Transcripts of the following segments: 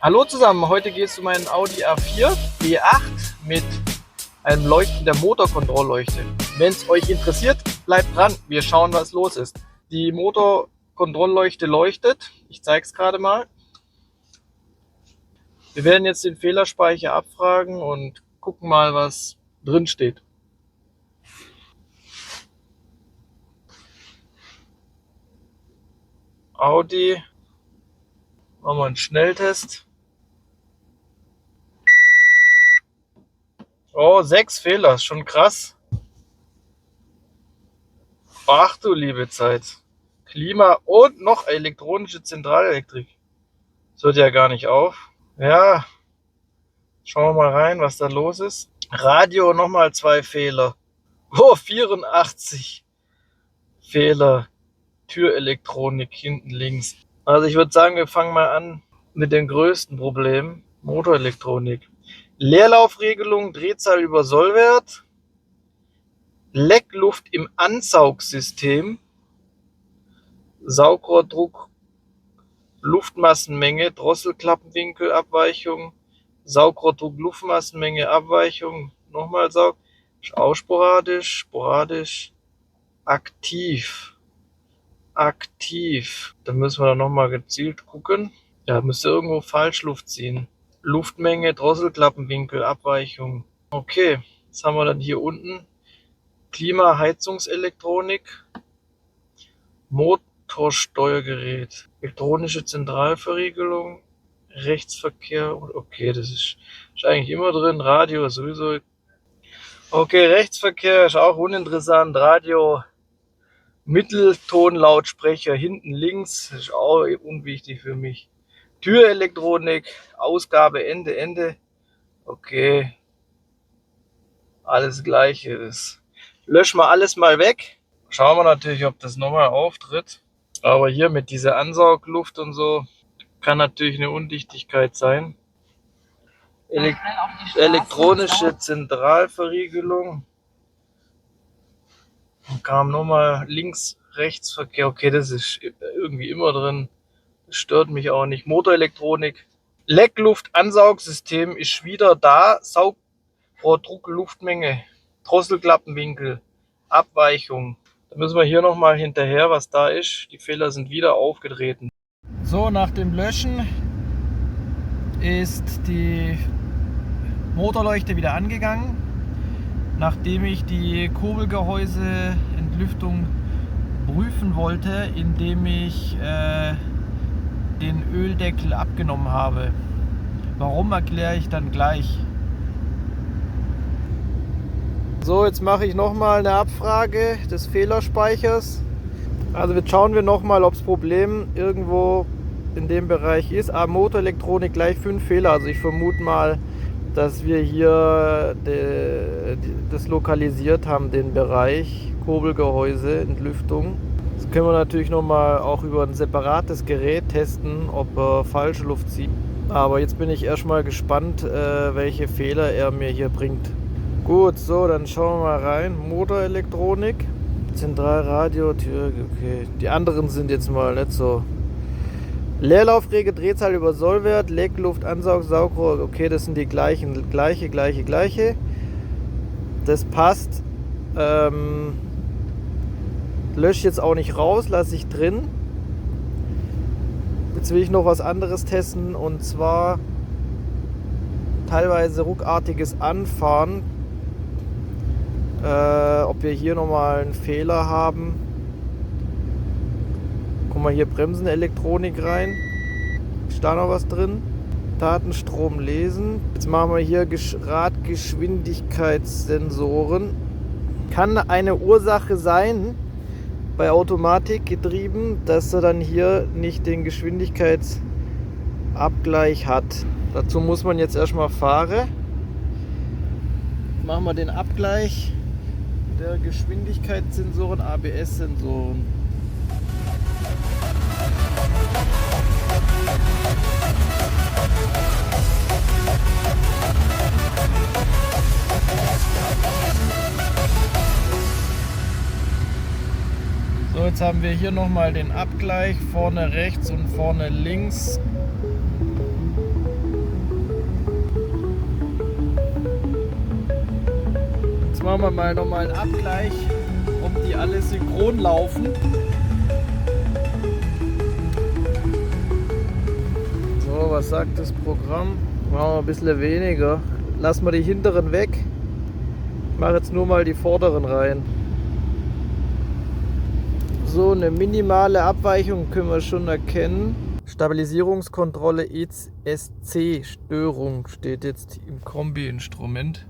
Hallo zusammen, heute geht es um einen Audi A4 E8 mit einem Leuchten der Motorkontrollleuchte. Wenn es euch interessiert, bleibt dran, wir schauen, was los ist. Die Motorkontrollleuchte leuchtet, ich zeige es gerade mal. Wir werden jetzt den Fehlerspeicher abfragen und gucken mal, was drin steht. Audi, machen wir einen Schnelltest. Oh, 6 Fehler, ist schon krass. Ach du liebe Zeit. Klima und noch elektronische Zentralelektrik. Das hört ja gar nicht auf. Ja, schauen wir mal rein, was da los ist. Radio nochmal 2 Fehler. Oh, 84 Fehler. Türelektronik hinten links. Also ich würde sagen, wir fangen mal an mit dem größten Problem. Motorelektronik. Leerlaufregelung, Drehzahl über Sollwert. Leckluft im Ansaugsystem. Saugrohrdruck, Luftmassenmenge, Drosselklappenwinkelabweichung, Saugrohrdruck, Luftmassenmenge, Abweichung, nochmal Saug, auch sporadisch, aktiv. Da müssen wir dann nochmal gezielt gucken. Ja, müsste irgendwo Falschluft ziehen. Luftmenge, Drosselklappenwinkel, Abweichung. Okay, was haben wir dann hier unten? Klima, Heizungselektronik, Motorsteuergerät, elektronische Zentralverriegelung, Rechtsverkehr. Okay, das ist eigentlich immer drin. Radio sowieso. Okay, Rechtsverkehr ist auch uninteressant. Radio, Mitteltonlautsprecher hinten links, ist auch unwichtig für mich. Türelektronik, Ausgabe Ende. Okay, alles Gleiche. Das löschen wir alles mal weg. Schauen wir natürlich, ob das nochmal auftritt. Aber hier mit dieser Ansaugluft und so kann natürlich eine Undichtigkeit sein. Elektronische Zentralverriegelung. Dann kam nochmal Links-Rechts-Verkehr. Okay, das ist irgendwie immer drin. Das stört mich auch nicht. Motorelektronik. Leckluft-Ansaugsystem ist wieder da. Saugrohrdruck, Luftmenge, Drosselklappenwinkel, Abweichung. Da müssen wir hier nochmal hinterher, was da ist. Die Fehler sind wieder aufgetreten. So, nach dem Löschen ist die Motorleuchte wieder angegangen, nachdem ich die Kurbelgehäuseentlüftung prüfen wollte, indem ich den Öldeckel abgenommen habe. Warum, erkläre ich dann gleich. So, jetzt mache ich nochmal eine Abfrage des Fehlerspeichers. Also jetzt schauen wir nochmal, ob das Problem irgendwo in dem Bereich ist. Motorelektronik gleich 5 Fehler. Also ich vermute mal, dass wir hier das lokalisiert haben, den Bereich Kurbelgehäuse, Entlüftung. Das können wir natürlich nochmal auch über ein separates Gerät testen, ob er falsche Luft zieht. Aber jetzt bin ich erstmal gespannt, welche Fehler er mir hier bringt. Gut, so, dann schauen wir mal rein. Motorelektronik, Zentralradio, Tür, okay. Die anderen sind jetzt mal nicht so. Leerlaufregel, Drehzahl über Sollwert, Leckluft, Ansaug, Saugrohr, okay, das sind die gleiche. Das passt. Lösche ich jetzt auch nicht raus, lasse ich drin. Jetzt will ich noch was anderes testen, und zwar teilweise ruckartiges Anfahren. Ob wir hier nochmal einen Fehler haben. Guck mal, hier Bremsenelektronik rein. Ist da noch was drin? Datenstrom lesen. Jetzt machen wir hier Radgeschwindigkeitssensoren. Kann eine Ursache sein, bei Automatikgetrieben, dass er dann hier nicht den Geschwindigkeitsabgleich hat. Dazu muss man jetzt erstmal fahren. Machen wir den Abgleich der Geschwindigkeitssensoren, ABS-Sensoren. So, jetzt haben wir hier nochmal den Abgleich, vorne rechts und vorne links. Jetzt machen wir mal nochmal einen Abgleich, ob die alle synchron laufen. So, was sagt das Programm? Machen wir ein bisschen weniger. Lassen wir die hinteren weg. Ich mache jetzt nur mal die vorderen rein. So, eine minimale Abweichung können wir schon erkennen. Stabilisierungskontrolle ESC Störung steht jetzt im Kombi-Instrument.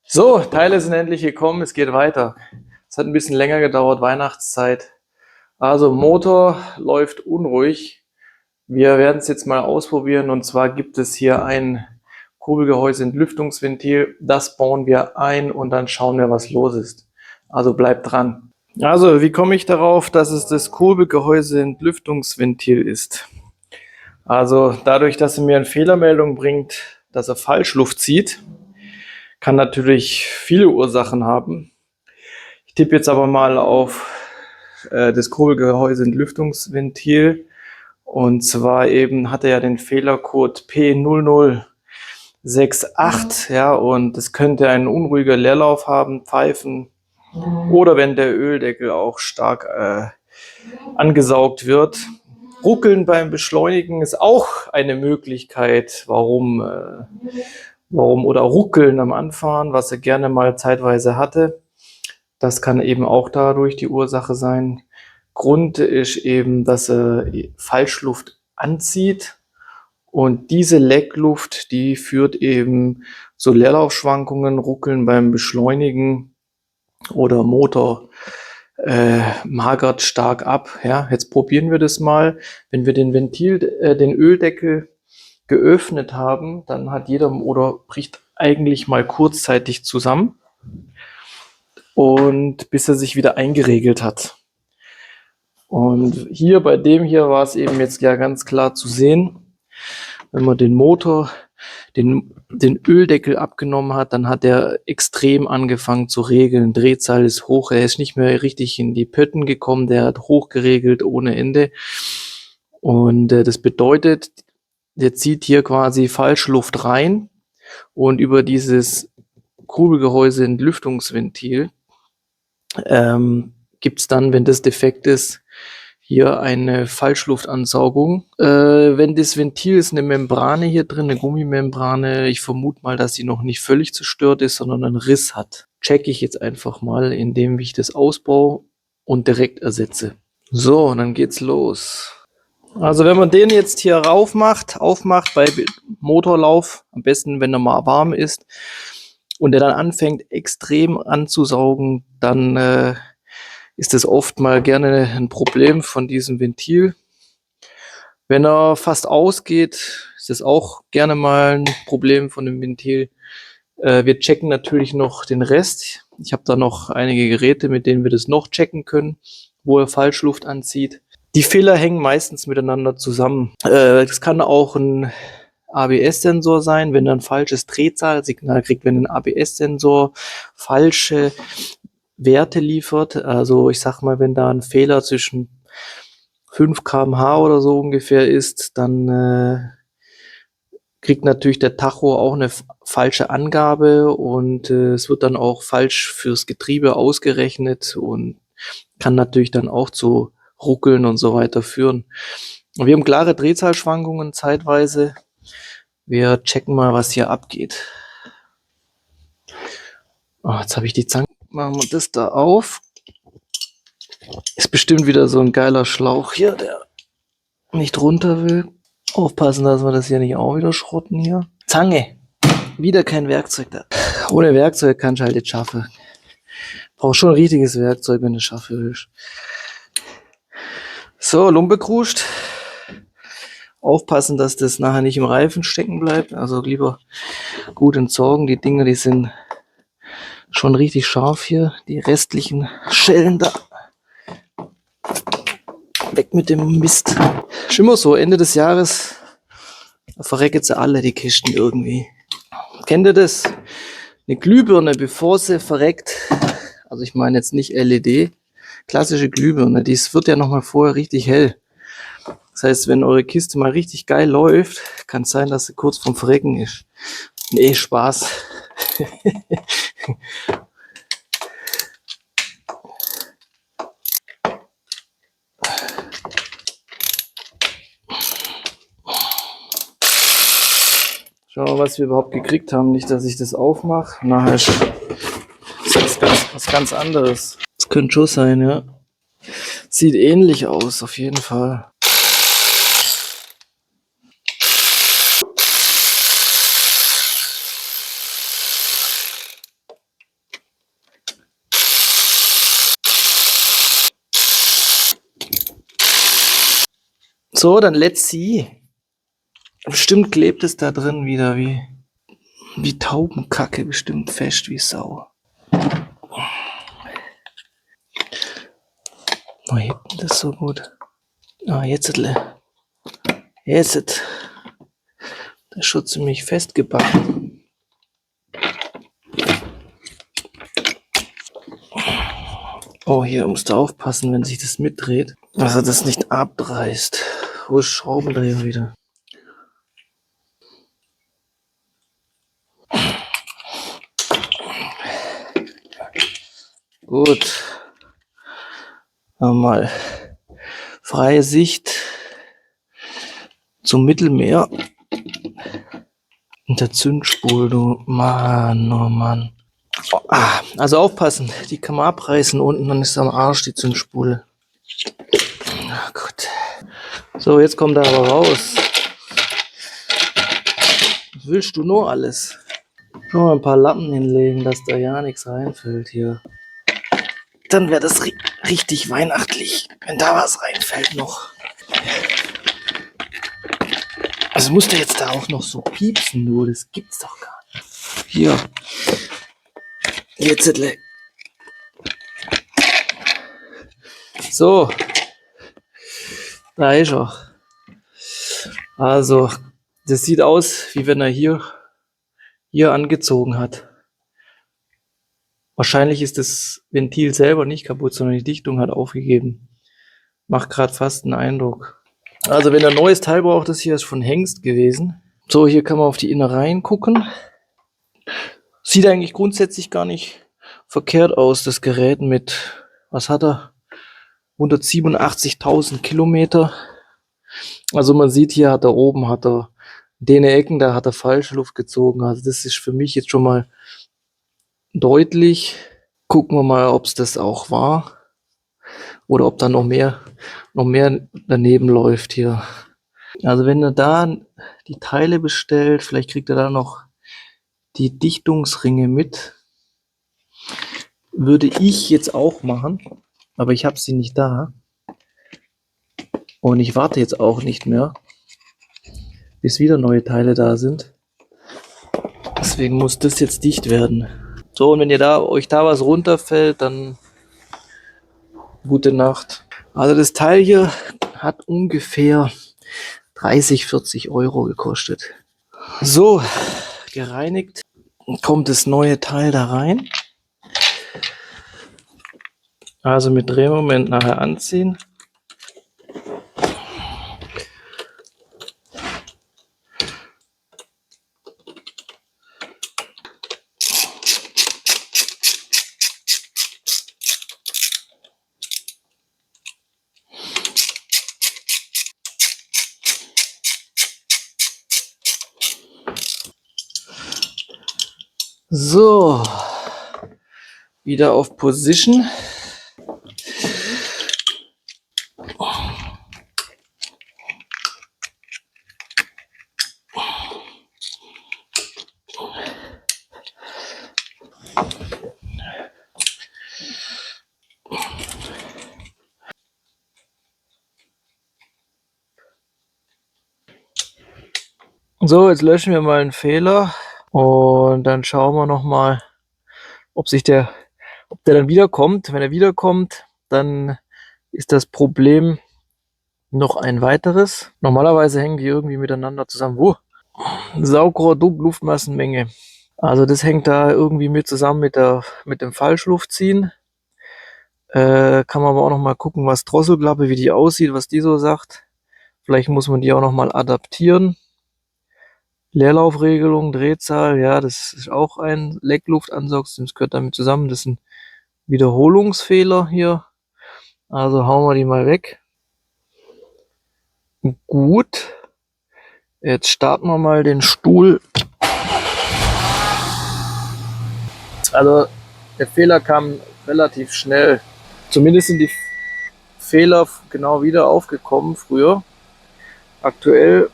So, Teile sind endlich gekommen, es geht weiter. Es hat ein bisschen länger gedauert, Weihnachtszeit. Also Motor läuft unruhig. Wir werden es jetzt mal ausprobieren, und zwar gibt es hier ein Kurbelgehäuse-Entlüftungsventil. Das bauen wir ein und dann schauen wir, was los ist. Also bleibt dran. Also, wie komme ich darauf, dass es das Kurbelgehäuse-Entlüftungsventil ist? Also dadurch, dass er mir eine Fehlermeldung bringt, dass er Falschluft zieht, kann natürlich viele Ursachen haben. Ich tippe jetzt aber mal auf das Kurbelgehäuse-Entlüftungsventil, und zwar eben hat er ja den Fehlercode P0068, ja, und es könnte ein unruhiger Leerlauf haben, Pfeifen, oder wenn der Öldeckel auch stark angesaugt wird. Ruckeln beim Beschleunigen ist auch eine Möglichkeit, warum oder Ruckeln am Anfahren, was er gerne mal zeitweise hatte. Das kann eben auch dadurch die Ursache sein. Grund ist eben, dass er Falschluft anzieht, und diese Leckluft, die führt eben zu Leerlaufschwankungen, Ruckeln beim Beschleunigen, oder Motor magert stark ab. Ja, jetzt probieren wir das mal. Wenn wir den den Öldeckel geöffnet haben, dann hat jeder Motor bricht eigentlich mal kurzzeitig zusammen, und bis er sich wieder eingeregelt hat. Und hier bei dem hier war es eben jetzt ja ganz klar zu sehen, wenn man den Motor, den Öldeckel abgenommen hat, dann hat er extrem angefangen zu regeln. Drehzahl ist hoch, er ist nicht mehr richtig in die Pötten gekommen, der hat hochgeregelt ohne Ende. Und das bedeutet, der zieht hier quasi Falschluft rein, und über dieses Kurbelgehäuse-Entlüftungsventil gibt es dann, wenn das defekt ist, hier eine Falschluftansaugung. Wenn das Ventil ist, eine Membrane hier drin, eine Gummimembrane. Ich vermute mal, dass sie noch nicht völlig zerstört ist, sondern einen Riss hat. Checke ich jetzt einfach mal, indem ich das ausbaue und direkt ersetze. So, und dann geht's los. Also wenn man den jetzt hier aufmacht bei Motorlauf, am besten, wenn er mal warm ist, und der dann anfängt extrem anzusaugen, dann ist das oft mal gerne ein Problem von diesem Ventil. Wenn er fast ausgeht, ist das auch gerne mal ein Problem von dem Ventil. Wir checken natürlich noch den Rest. Ich habe da noch einige Geräte, mit denen wir das noch checken können, wo er Falschluft anzieht. Die Fehler hängen meistens miteinander zusammen. Das kann auch ein ABS-Sensor sein, wenn er ein falsches Drehzahlsignal kriegt, wenn ein ABS-Sensor falsche Werte liefert. Also ich sag mal, wenn da ein Fehler zwischen 5 km/h oder so ungefähr ist, dann kriegt natürlich der Tacho auch eine falsche Angabe, und es wird dann auch falsch fürs Getriebe ausgerechnet und kann natürlich dann auch zu Ruckeln und so weiter führen. Und wir haben klare Drehzahlschwankungen zeitweise. Wir checken mal, was hier abgeht. Oh, jetzt habe ich die Zange. Machen wir das da auf. Ist bestimmt wieder so ein geiler Schlauch hier, der nicht runter will. Aufpassen, dass wir das hier nicht auch wieder schrotten hier. Zange. Wieder kein Werkzeug da. Ohne Werkzeug kannst du halt nicht schaffen. Brauchst schon ein richtiges Werkzeug, wenn du es schaffen willst. So, Lumpe kruscht. Aufpassen, dass das nachher nicht im Reifen stecken bleibt. Also lieber gut entsorgen. Die Dinger, die sind schon richtig scharf hier. Die restlichen Schellen da. Weg mit dem Mist. Ist immer so, Ende des Jahres verrecken sie alle, die Kisten irgendwie. Kennt ihr das? Eine Glühbirne, bevor sie verreckt, also ich meine jetzt nicht LED, klassische Glühbirne, dies wird ja nochmal vorher richtig hell. Das heißt, wenn eure Kiste mal richtig geil läuft, kann es sein, dass sie kurz vorm Verrecken ist. Nee, Spaß. Schauen wir mal, was wir überhaupt gekriegt haben. Nicht, dass ich das aufmache. Nachher ist das was ganz anderes. Das könnte schon sein, ja. Sieht ähnlich aus, auf jeden Fall. So, dann let's see. Bestimmt klebt es da drin wieder wie Taubenkacke, bestimmt fest wie Sau. Oh, hebt das so gut. Ah, jetzt ist der Schutz ziemlich festgebacken. Oh, hier musst du aufpassen, wenn sich das mitdreht, dass er das nicht abreißt. Wo ist Schraubendreher wieder? Gut. Mal freie Sicht zum Mittelmeer. Und der Zündspul, du Mann, oh Mann. Oh, also aufpassen, die kann man abreißen unten, dann ist am Arsch die Zündspule. Na gut. So, jetzt kommt er aber raus. Was willst du nur alles? Schon mal ein paar Lappen hinlegen, dass da ja nichts reinfällt hier. Dann wäre das richtig weihnachtlich, wenn da was reinfällt noch. Also muss der jetzt da auch noch so piepsen, nur das gibt's doch gar nicht. Hier. Jetzt. So. Da ist er. Also, das sieht aus, wie wenn er hier angezogen hat. Wahrscheinlich ist das Ventil selber nicht kaputt, sondern die Dichtung hat aufgegeben. Macht gerade fast einen Eindruck. Also wenn er ein neues Teil braucht, das hier ist von Hengst gewesen. So, hier kann man auf die Innereien gucken. Sieht eigentlich grundsätzlich gar nicht verkehrt aus, das Gerät mit, was hat er? 187.000 Kilometer. Also man sieht hier, hat er den Ecken, da hat er falsche Luft gezogen. Also das ist für mich jetzt schon mal deutlich. Gucken wir mal, ob es das auch war. Oder ob da noch mehr daneben läuft hier. Also wenn er da die Teile bestellt, vielleicht kriegt er da noch die Dichtungsringe mit. Würde ich jetzt auch machen, aber ich habe sie nicht da. Und ich warte jetzt auch nicht mehr, bis wieder neue Teile da sind. Deswegen muss das jetzt dicht werden. So, und wenn euch da was runterfällt, dann gute Nacht. Also das Teil hier hat ungefähr 30, 40 Euro gekostet. So, gereinigt kommt das neue Teil da rein. Also mit Drehmoment nachher anziehen. So, wieder auf Position. So, jetzt löschen wir mal einen Fehler und dann schauen wir noch mal, ob der dann wiederkommt. Wenn er wiederkommt, dann ist das Problem noch ein weiteres. Normalerweise hängen die irgendwie miteinander zusammen. Saugrohr, Luftmassenmenge. Also das hängt da irgendwie mit zusammen mit dem Falschluftziehen. Kann man aber auch noch mal gucken, was Drosselklappe, wie die aussieht, was die so sagt. Vielleicht muss man die auch noch mal adaptieren. Leerlaufregelung, Drehzahl, ja, das ist auch ein Leckluftansaugsystem, das gehört damit zusammen. Das sind Wiederholungsfehler hier. Also hauen wir die mal weg. Gut. Jetzt starten wir mal den Stuhl. Also der Fehler kam relativ schnell. Zumindest sind die Fehler genau wieder aufgekommen früher. Aktuell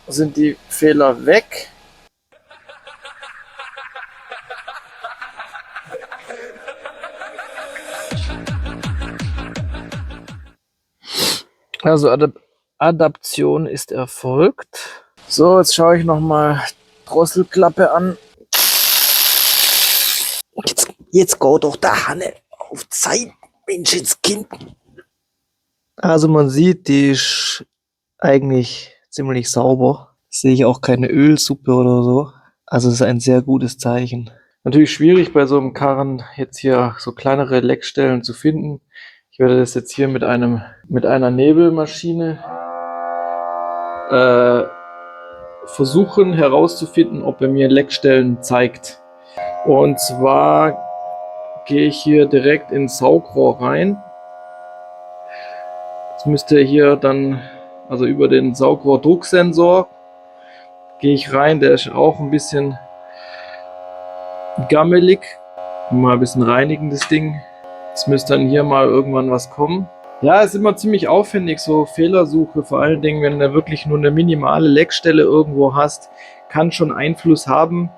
sind die Fehler weg. Also Adaption ist erfolgt. So, jetzt schaue ich nochmal Drosselklappe an. Jetzt go doch da, Hanne, auf Zeit, Menschenskind. Also man sieht, die ist eigentlich ziemlich sauber. Sehe ich auch keine Ölsuppe oder so. Also es ist ein sehr gutes Zeichen. Natürlich schwierig bei so einem Karren jetzt hier so kleinere Leckstellen zu finden. Ich werde das jetzt hier mit einer Nebelmaschine versuchen herauszufinden, ob er mir Leckstellen zeigt. Und zwar gehe ich hier direkt ins Saugrohr rein. Jetzt müsste hier dann, also über den Saugrohrdrucksensor gehe ich rein. Der ist auch ein bisschen gammelig. Mal ein bisschen reinigen das Ding. Jetzt müsste dann hier mal irgendwann was kommen. Ja, ist immer ziemlich aufwendig, so Fehlersuche, vor allen Dingen, wenn du wirklich nur eine minimale Leckstelle irgendwo hast, kann schon Einfluss haben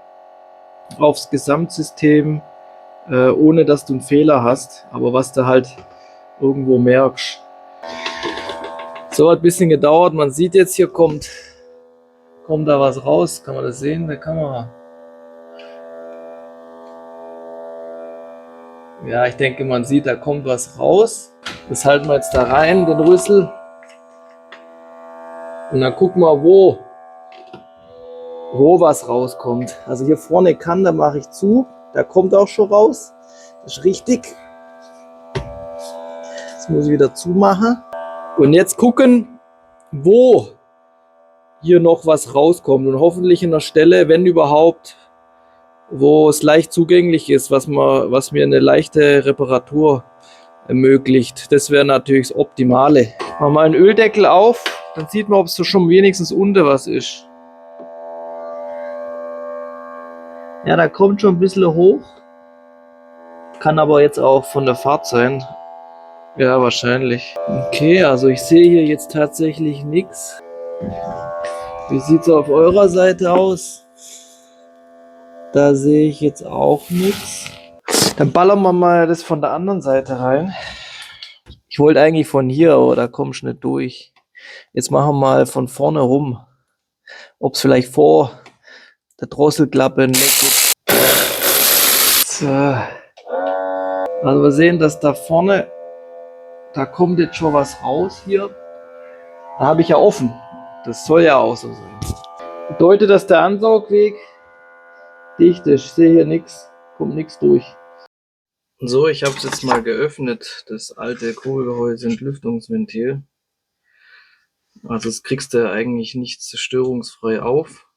aufs Gesamtsystem, ohne dass du einen Fehler hast, aber was du halt irgendwo merkst. So, hat ein bisschen gedauert, man sieht jetzt, hier kommt da was raus, kann man das sehen in der Kamera? Ja, ich denke, man sieht, da kommt was raus. Das halten wir jetzt da rein, den Rüssel. Und dann gucken wir, wo was rauskommt. Also hier vorne kann, da mache ich zu. Da kommt auch schon raus. Das ist richtig. Das muss ich wieder zumachen. Und jetzt gucken, wo hier noch was rauskommt. Und hoffentlich in der Stelle, wenn überhaupt, wo es leicht zugänglich ist, was mir eine leichte Reparatur ermöglicht. Das wäre natürlich das Optimale. Machen wir mal einen Öldeckel auf, dann sieht man, ob es so schon wenigstens unter was ist. Ja, da kommt schon ein bisschen hoch. Kann aber jetzt auch von der Fahrt sein. Ja, wahrscheinlich. Okay, also ich sehe hier jetzt tatsächlich nichts. Wie sieht es auf eurer Seite aus? Da sehe ich jetzt auch nichts. Dann ballern wir mal das von der anderen Seite rein. Ich wollte eigentlich von hier, aber da kommst du nicht durch. Jetzt machen wir mal von vorne rum. Ob es vielleicht vor der Drosselklappe ein Leck gibt. So. Also wir sehen, dass da vorne, da kommt jetzt schon was raus hier. Da habe ich ja offen. Das soll ja auch so sein. Bedeutet, dass der Ansaugweg dicht ist. Ich sehe hier nichts, kommt nichts durch. So, ich habe es jetzt mal geöffnet, das alte Kugelgehäuse-Entlüftungsventil. Also das kriegst du eigentlich nicht zerstörungsfrei auf.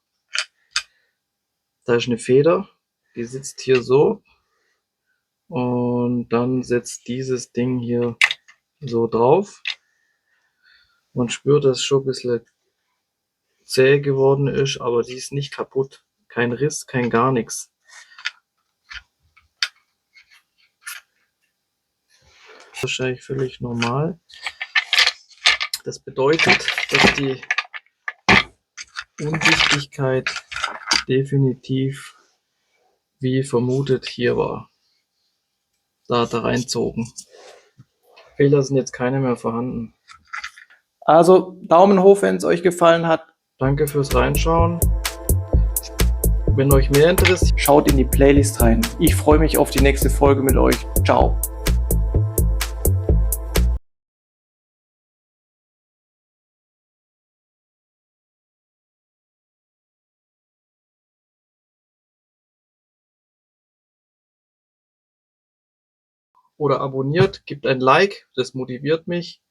Da ist eine Feder, die sitzt hier so. Und dann setzt dieses Ding hier so drauf. Man spürt, dass es schon ein bisschen zäh geworden ist, aber die ist nicht kaputt. Kein Riss, kein gar nichts. Wahrscheinlich völlig normal. Das bedeutet, dass die Undichtigkeit definitiv wie vermutet hier war. Da hat er reinzogen. Fehler sind jetzt keine mehr vorhanden. Also Daumen hoch, wenn es euch gefallen hat. Danke fürs Reinschauen. Wenn euch mehr interessiert, schaut in die Playlist rein. Ich freue mich auf die nächste Folge mit euch. Ciao. Oder abonniert, gebt ein Like, das motiviert mich.